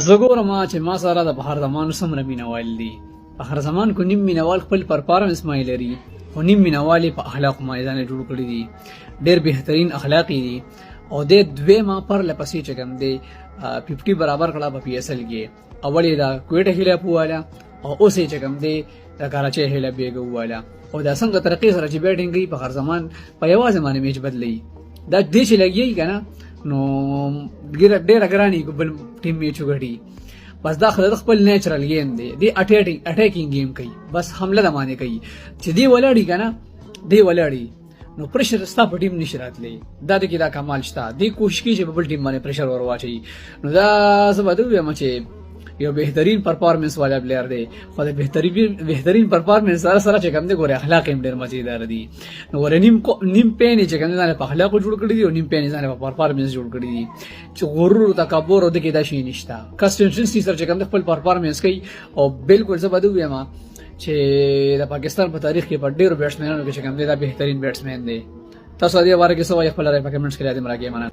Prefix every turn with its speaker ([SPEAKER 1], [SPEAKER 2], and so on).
[SPEAKER 1] زه ګورم چې ما سره د بهر زمان څومره مینوال دي. بهر زمان کو نیم مینوال خپل پرفارمنس ما لري، خو نیم مینوال یې په اخلاقو ما ځان جوړ کړي دي. ډېر بهترین اخلاقي دي او د دویمه پر لپسې چې کوم دی 50 برابر کړه په پی اس ال کې. اول یې د کویټه هیله پواله او اوس یې چې کوم دی د کراچۍ هیله بیګ واله. او دا څنګه ترقی سره چې بیټینګ کوي په هر زمان په یوازې باندې میچ بدلي. دا دې چې لګي کنه نو ډېر ګرانی بل ټیم میچ وګړي. بس دا خپل نیچرل گیم دی، دی اٹیکنگ گیم کوي، بس حمله د باندې کوي چې دی ولاړی کنه دی ولاړی نو پریشر ستا په ټیم نشي راتلی. دا د کې دا کمال شته، دی کوشش کوي چې په بل ټیم باندې پریشر ور واچي. نو دا زه به وایم چې یو بهترین پرفارمنس والا پلیر دی، خو د بهترین پرفارمنس سره سره چې کوم دی ګوره اخلاق هم ډېر مزیدار دي. نو ور نیم پین چې کوم دی په اخلاق جوړ کړی دی او نیم پین ځان په پرفارمنس جوړ کړی دی چې غرور او تکبر او د کې دا شي نشته. کنسټنسي سره چې کوم خپل پرفارمنس کوي او بالکل زه به وایم چې د پاکستان په تاریخ کې په ډېرو بیټسمنانو کې چې کوم دی دا بهترین بیټسمن دی. تاسو دې واره کې څه وایي خپل راي په کمنټس کې راځي مرګه مننه.